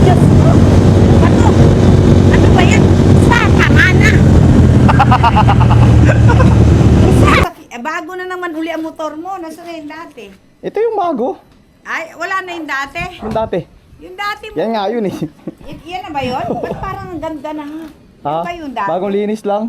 Diyos ko! Ano? Ano ba yan? Sa tama na! Isa! Bago na naman uli ang motor mo. Nasaan na yung dati? Ito yung bago. Ay, wala na yung dati. Yung dati. Yung dati mo. Yan nga yun eh. Yan na ba yun? Ba't parang ang ganda na nga? Ha? Yan ba yung dati? Bagong linis lang.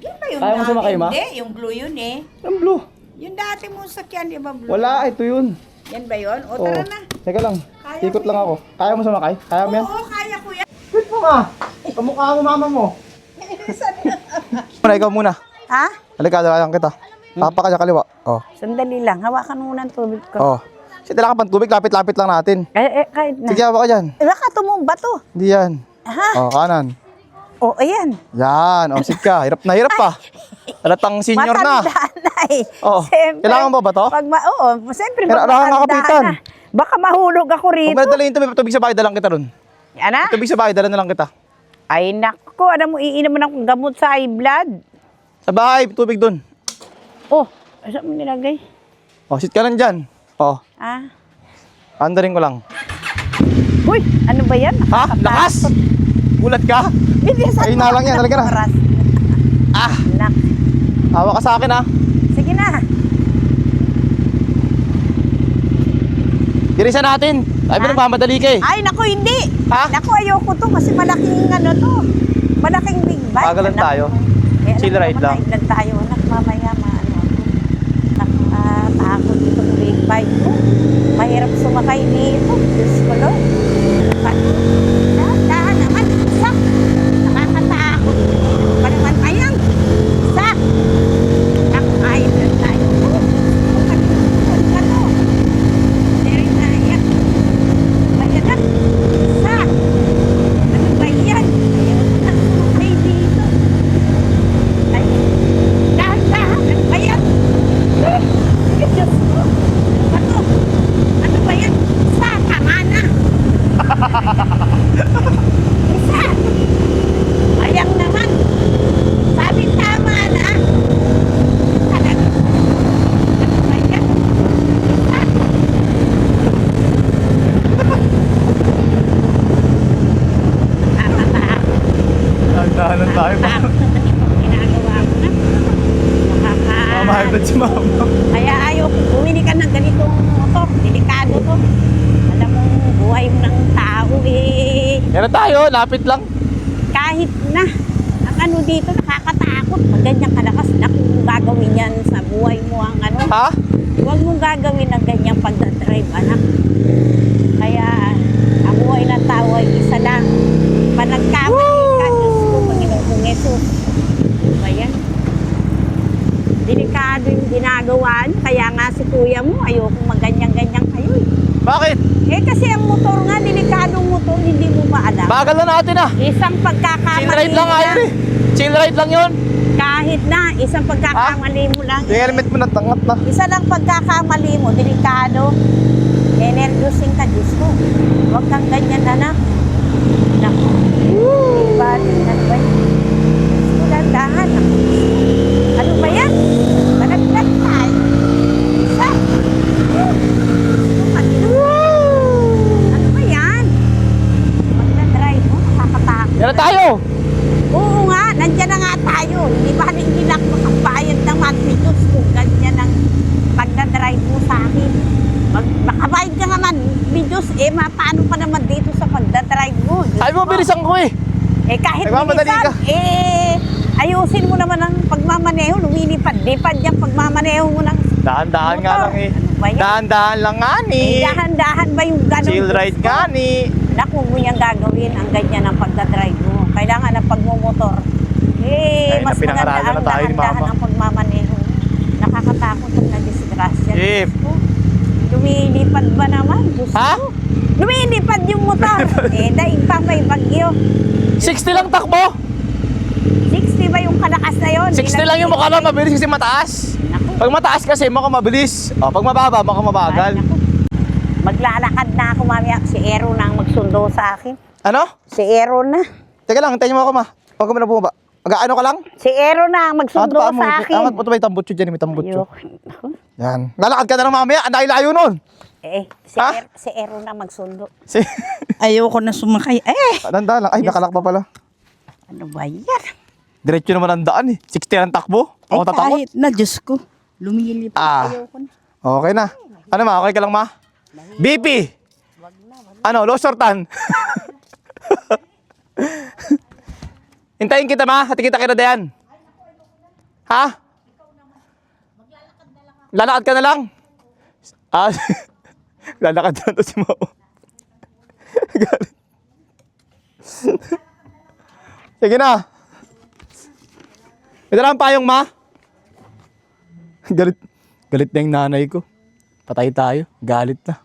Yan ba yung Kaya mo dati? sumakay, ma? Hindi, yung blue yun eh. Yung blue. Yung dati mo sakyan, di ba blue? Wala, ito yun. Yan ba yun? O tara na. Teka lang. Kaya Ikot ko lang yan. ako. Kaya mo sumakay? Kaya mo yan? Oo, kaya ko yan. Wait mo nga. Kamukha mo mama mo. Muna, ikaw muna. Ha? Halika, dalayan kita. Papa ka sa kaliwa. Oh. Sandali lang. Hawakan mo muna ang tubig ko. Oh. Kasi dala ka pang tubig, lapit-lapit lang natin. Kahit na. Sige, hawa ka dyan. Baka tumumba to. Hindi yan. Ha? Oh, kanan. O, ayan. Yan. Oh, sit ka. Hirap na hirap pa. Halatang senior na. Matanda na eh. Oh. Siyempre, Kailangan ba to? Oo, siyempre Kailangan pag matanda kakapitan. na. Baka mahulog ako Kung rito. madalhin ito, may tubig sa bahay, dalang kita ron. Ana? Tubig sa bahay, dala na lang kita. Ay, naku. Alam mo, iinom mo ng gamot sa high blood. Sa bahay, tubig doon. Oh, saan mo nilagay? Oh, sit ka lang dyan. Oh, Ah. andarin ko lang. Uy, ano ba yan? Ha? Lakas? Gulat ka? Bilisan Ayun na lang yan, talaga na. Oras. Ah, Nak. hawa ka sa akin ha. Sige na. Tirisan natin. Ay, Ha? nagmamadali ka eh. Ay, naku, hindi. Ha? Naku, ayoko to kasi malaking ano to. Malaking big bike. Bagalan Naku. tayo. Eh, Chill alam mo, ride lang. mag-ride tayo. Anak, mamaya maano ako. Nakatakot itong big bike ko. Mahirap sumakay dito. Diyos ko, Lord. Dahan naman. Sak. Nakakatakot. Pa naman ayang. Sak. Naku, ayun na tayo. Ano? Very nice. Ayan na. Sak. Ano ba yan? Ayaw ko na sumakay dito. Ay, dahan-dahan. Ano ba yan? Diyos ko. Ano? Ano ba yan? Sa, tama na. Isa. Ayang naman. Sabi tama na. Talaga. Ano ba yan? Isa. Nakakatakot. Dahanan tayo ba? Nakakatakot naman itong ginagawa mo na. Mamahibad si mama. Kaya ayaw kung bumili ka ng ganitong motor. Delikado to. Alam mo, buhay mo ng tao eh. Yan na tayo, lapit lang. Kahit na. Ang ano dito, nakakatakot. Pag ganyan kalakas, naku, mong gagawin yan sa buhay mo ang ano. Ha? Huwag mong gagawin ang ganyang pagdadrive, anak. Kaya, ang buhay ng tao ay isa lang. Panagkamali ka, Diyos ko, Panginoon kong Jesus. Ano ba yan? Delikado yung ginagawa niyo. Kaya nga si kuya mo, ayokong maganyan-ganyan kayo eh. Bakit? Eh kasi ang motor nga, delikadong motor, hindi mo maalam. Bagal na natin ah. Isang pagkakamali Chill ride lang nga yun eh. Chill ride lang yun. Kahit na, isang pagkakamali mo lang. Yung helmet mo natangat na. Isa lang pagkakamali mo, delikado. Energyosing ka, Diyos ko. Huwag kang ganyan, anak. Naku. Diba? Ano ba yun? Diyos ko, dahan. Naku. Ano ba yan? Balagdag tayo. Isa. Ano ba yan? Magdadrive mo, nakakatakot. Yan na tayo. Oo nga, nandiyan na nga tayo. Hindi ba hindi na ako makabayad ng monthly dues kung ganyan ang pagdadrive mo sa akin. Makabayad ka naman, videos, eh paano pa naman dito sa pagdadrive mo? Diyos Ay mo, ko. bilisan ko eh. Eh kahit Nagmamadali bilisan, ka. ayusin mo naman ang pagmamaneho, lumilipad-lipad yung pagmamaneho mo ng Dahan-dahan nga motor. lang eh. Ano ba yan? Dahan-dahan lang nga ni. Dahan-dahan ba yung ganun? Chill ride Diyos ko? nga ni. Naku, huwag mo niyang gagawin ang ganyan ang pagdadrive mo. Kailangan ang pagmumotor. Eh, Ay, mas napinangaralan maganda ang na tayo ni dahan-dahan Mama. ang pagmamaneho. Nakakatakot ang nadisgrasya. Jeep. Diyos ko. Lumilipad ba naman? Diyos Ha? ko. Lumilipad yung motor. Daig pa may bagyo. 60 lang takbo. 60 ba yung kalakas na yun? 60 lang yung mukha lang mabilis kasi mataas. Naku. Pag mataas kasi mukhang mabilis. O, pag mababa, mukhang mabagal. Ay, naku. Maglalakad na ako mamaya. Si Aaron na ang magsundo sa akin. Ano? Si Aaron na. Teka lang, hintayin mo ako ma. Huwag ko na bumaba. Mag-ano ka lang? Si Aaron na ang magsundo Angat pa mo. sa akin. Angat mo ito, may tambutso dyan, may tambutso. Ayoko. Naku. Yan. Lalakad ka na lang mamaya. Ang layo nun. Ha? Si Ero na magsundo. Si... Ayoko na sumakay. Tanda lang. Ay, nakalak pa pala. Ano ba yan? Diretso naman ang daan eh. 60 ang takbo. Ako tatakot. Kahit na, Diyos ko. Lumilipad. Ayoko na. Okay na. Ano ma? Okay ka lang ma? BP! Ano? Low shortan? Hintayin kita ma. Hati kita kina Dayan. Ha? Lalakad ka na lang? Lalakad na to si Mao. Galit. Sige na. Ito lang ang payong ma. Galit. Galit na yung nanay ko. Patay tayo. Galit na.